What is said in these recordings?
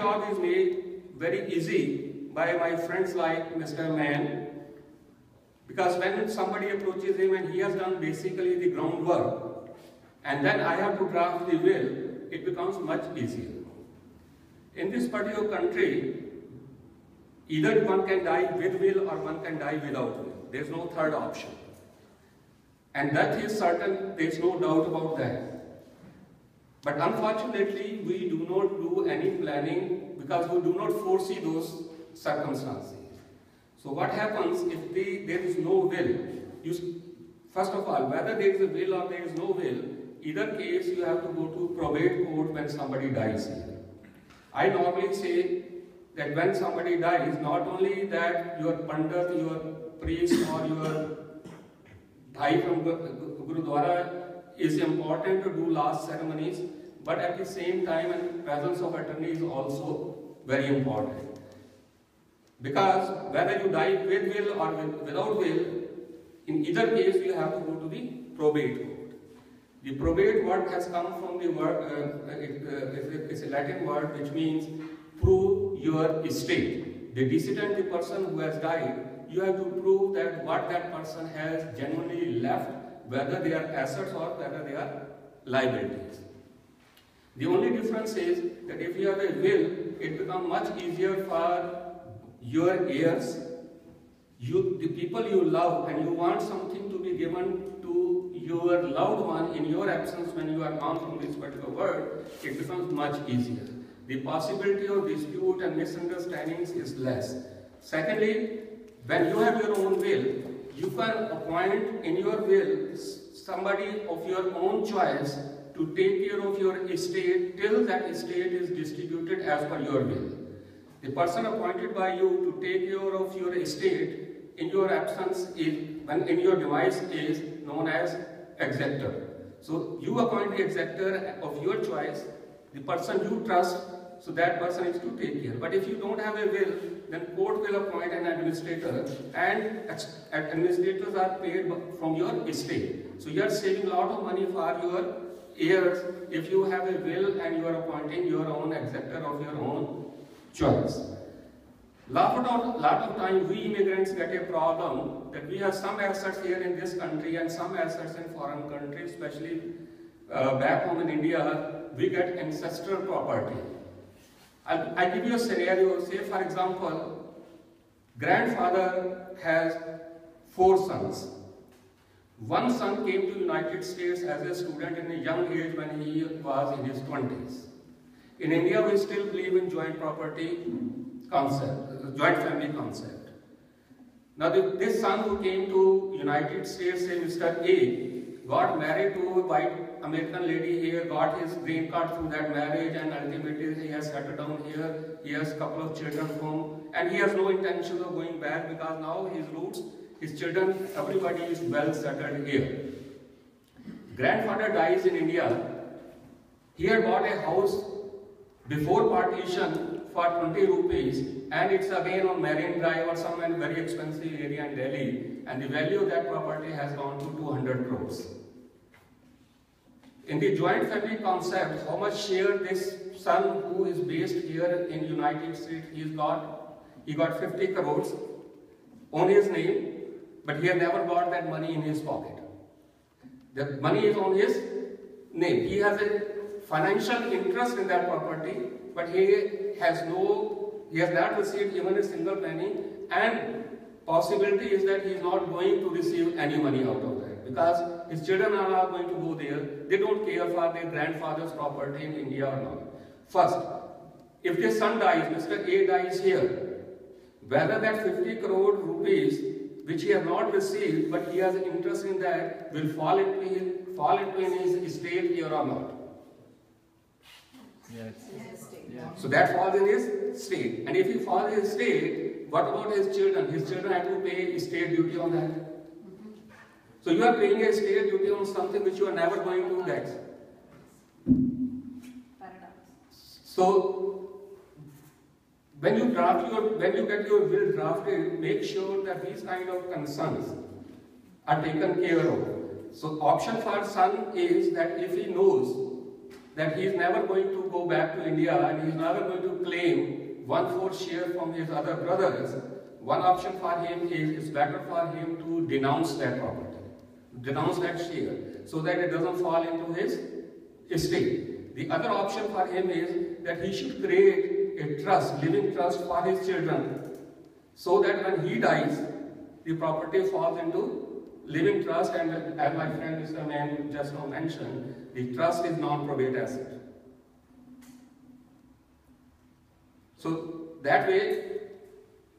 job is made very easy by my friends like Mr. Mann, because when somebody approaches him and he has done basically the groundwork, and then I have to draft the will, it becomes much easier. In this particular country, either one can die with will or one can die without will. There is no third option. And that is certain, there is no doubt about that. But unfortunately, we do not do any planning because we do not foresee those circumstances. So what happens if there is no will? First of all, whether there is a will or there is no will, either case you have to go to probate court when somebody dies here. I normally say that when somebody dies, not only that your pandit, your priest or your Bhai from Gurudwara is important to do last ceremonies, but at the same time, and presence of attorney is also very important. Because whether you die with will or without will, in either case you have to go to the probate court. The probate word has come from the word, it's a Latin word which means prove your estate. The decedent, the person who has died, you have to prove that what that person has genuinely left, whether they are assets or whether they are liabilities. The only difference is that if you have a will, it becomes much easier for your heirs, the people you love, and you want something to be given to your loved one in your absence when you are gone from this particular world, it becomes much easier. The possibility of dispute and misunderstandings is less. Secondly, when you have your own will, you can appoint in your will somebody of your own choice to take care of your estate till that estate is distributed as per your will. The person appointed by you to take care of your estate in your absence when in your demise is known as executor. So you appoint the executor of your choice, the person you trust, so that person is to take care. But if you don't have a will, then court will appoint an administrator, and administrators are paid from your estate. So you are saving a lot of money for your heirs if you have a will and you are appointing your own executor of your own choice. Lot of time we immigrants get a problem that we have some assets here in this country and some assets in foreign countries, especially back home in India, we get ancestral property. I'll give you a scenario. Say for example, grandfather has 4 sons. One son came to United States as a student in a young age when he was in his 20s. In India, we still believe in joint property concept, joint family concept. Now, this son who came to United States, say Mr. A, got married to a white American lady here, got his green card through that marriage, and ultimately he has settled down here. He has a couple of children home, and he has no intention of going back because now his roots, his children, everybody is well settled here. Grandfather dies in India. He had bought a house before partition for 20 rupees, and it's again on Marine Drive or some very expensive area in Delhi, and the value of that property has gone to 200 crores. In the joint family concept, how much share this son who is based here in United States, he got 50 crores on his name, but he has never got that money in his pocket. The money is on his name. He has a financial interest in that property, but he has not received even a single penny, and possibility is that he is not going to receive any money out of that because his children are not going to go there. They don't care for their grandfather's property in India or not. First, if their son dies, Mr. A dies here, whether that 50 crore rupees which he has not received but he has an interest in that will fall into his estate here or not. Yes. Yeah. So that falls in his estate. And if he falls in his estate, what about his children? His children have to pay estate duty on that. So you are paying a estate duty on something which you are never going to get. Paradox. So when you get your will drafted, make sure that these kind of concerns are taken care of. So option for son is that if he knows that he is never going to go back to India and he is never going to claim 1/4 share from his other brothers. One option for him is it's better for him to denounce that property, denounce that share, so that it doesn't fall into his estate. The other option for him is that he should create a trust, living trust for his children, so that when he dies, the property falls into living trust, and as my friend Mr. Mann just now mentioned, the trust is non-probate asset. So that way,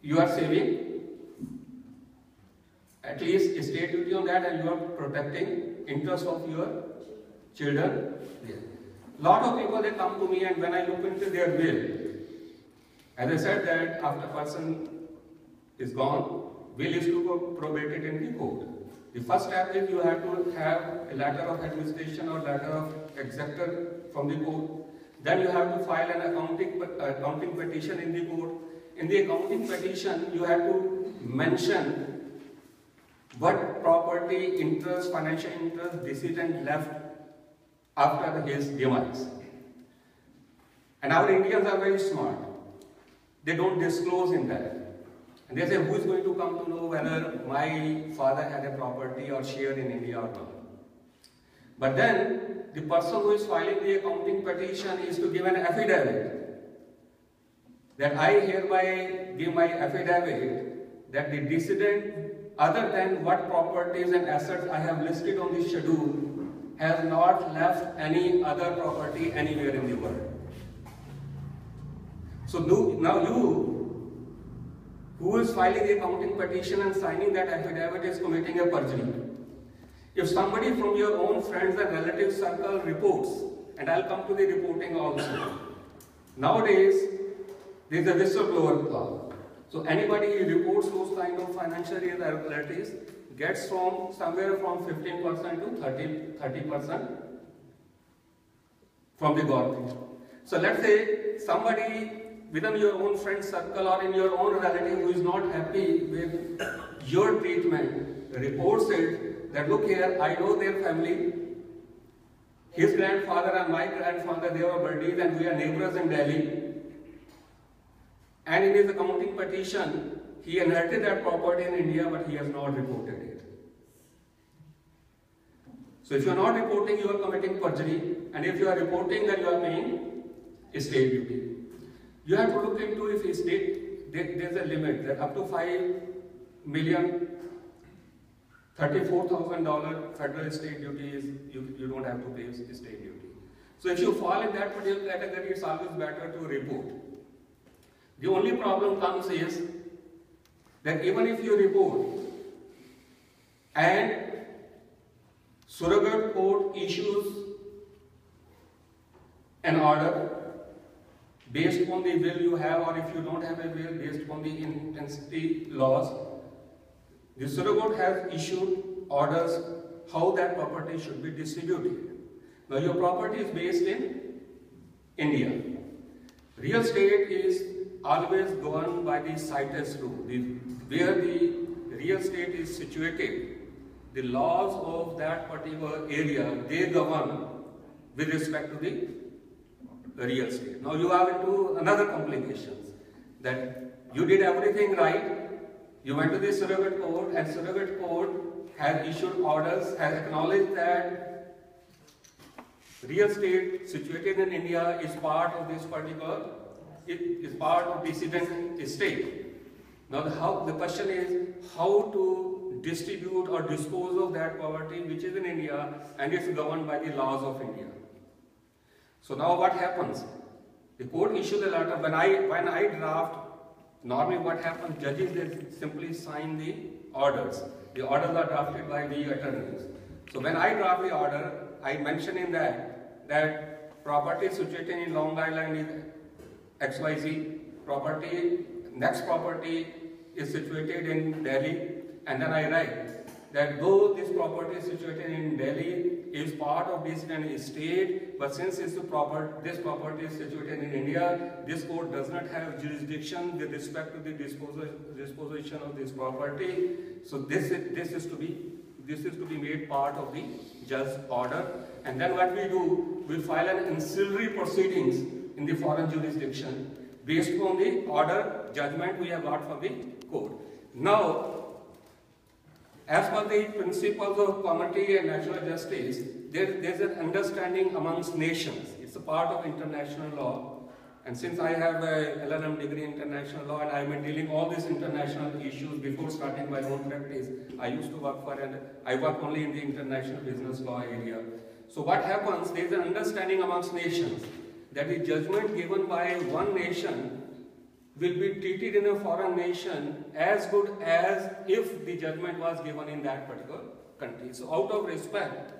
you are saving at least estate duty on that, and you are protecting interest of your children. Lot of people, they come to me, and when I look into their will, as I said that after person is gone, will is to go probated in the court. The first step is you have to have a letter of administration or letter of executor from the court. Then you have to file an accounting petition in the court. In the accounting petition, you have to mention what property, interest, financial interest, decedent left after his demise. And our Indians are very smart. They don't disclose in that. And they say, who is going to come to know whether my father had a property or share in India or not? But then, the person who is filing the accounting petition is to give an affidavit that I hereby give my affidavit that the decedent, other than what properties and assets I have listed on the schedule, has not left any other property anywhere in the world. So now you, who is filing the accounting petition and signing that affidavit, is committing a perjury. If somebody from your own friends and relatives circle reports, and I'll come to the reporting also. Nowadays, there is a whistleblower clause. So anybody who reports those kind of financial irregularities gets from somewhere from 15% to 30% from the government. So let's say somebody within your own friend circle or in your own relative who is not happy with your treatment reports it that, look here, I know their family, his grandfather and my grandfather, they were birdies and we are neighbors in Delhi. And in his accounting petition, he inherited that property in India, but he has not reported it. So if you are not reporting, you are committing perjury, and if you are reporting, then you are paying estate duty. You have to look into if estate, there is a limit that up to $5,034,000 federal estate duty is, you don't have to pay estate duty. So if you fall in that particular category, it's always better to report. The only problem comes is that even if you report and surrogate court issues an order based upon the will you have, or if you don't have a will, based upon the intensity laws, the surrogate has issued orders how that property should be distributed. Now your property is based in India. Real estate is always governed by the situs rule. Where the real estate is situated, the laws of that particular area, they govern with respect to the real estate. Now you are into another complications, that you did everything right, you went to the surrogate court, and surrogate court has issued orders, has acknowledged that real estate situated in India is part of this particular, it is part of decedent estate. Now the question is how to distribute or dispose of that property which is in India and it's governed by the laws of India. So now what happens? The court issues a letter. When I draft, normally what happens, judges, they simply sign the orders. The orders are drafted by the attorneys. So when I draft the order, I mention in that property situated in Long Island is XYZ, next property is situated in Delhi, and then I write that though this property is situated in Delhi is part of decedent estate, but since this property is situated in India, this court does not have jurisdiction with respect to the disposition of this property. So this is to be made part of the judge's order. and then what we do, we file an ancillary proceedings in the foreign jurisdiction based on the order judgment we have got from the court. Now, as per the principles of comity and natural justice, there's an understanding amongst nations. It's a part of international law. And since I have a LLM degree in international law and I've been dealing all these international issues before starting my own practice, I used to work for, and I work only in the international business law area. So what happens, there's an understanding amongst nations that the judgment given by one nation will be treated in a foreign nation as good as if the judgment was given in that particular country. So out of respect,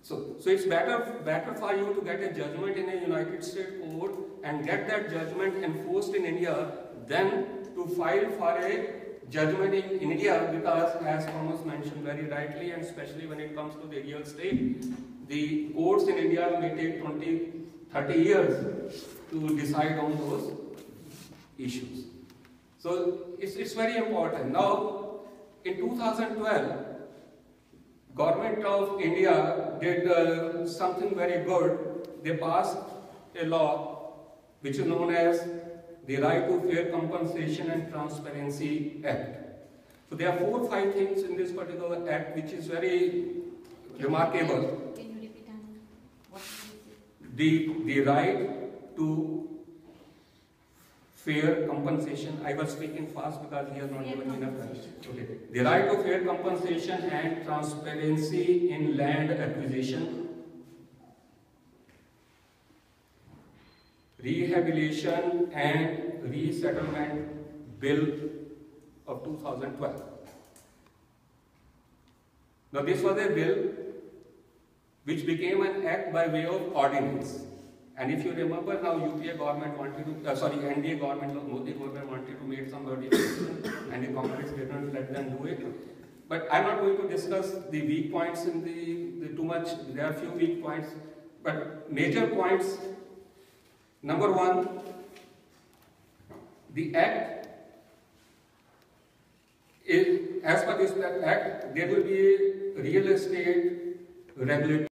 so it's better for you to get a judgment in a United States court and get that judgment enforced in India than to file for a judgment in India, because as Thomas mentioned very rightly, and especially when it comes to the real estate, the courts in India may take 20-30 years to decide on those issues. So it's very important. Now, in 2012, Government of India did something very good. They passed a law which is known as the Right to Fair Compensation and Transparency Act. So there are 4 or 5 things in this particular act which is very remarkable. Can you repeat what is it? The right to fair compensation. I was speaking fast because he has not given enough time. Okay. The right to fair compensation and transparency in land acquisition, Rehabilitation and Resettlement Bill of 2012. Now this was a bill which became an act by way of ordinance. And if you remember, now UPA government wanted to, NDA government, Modi government wanted to make some modification and the Congress didn't let them do it. But I'm not going to discuss the weak points in the too much. There are few weak points, but major points. Number 1, the act is, as per this act, there will be a real estate regulatory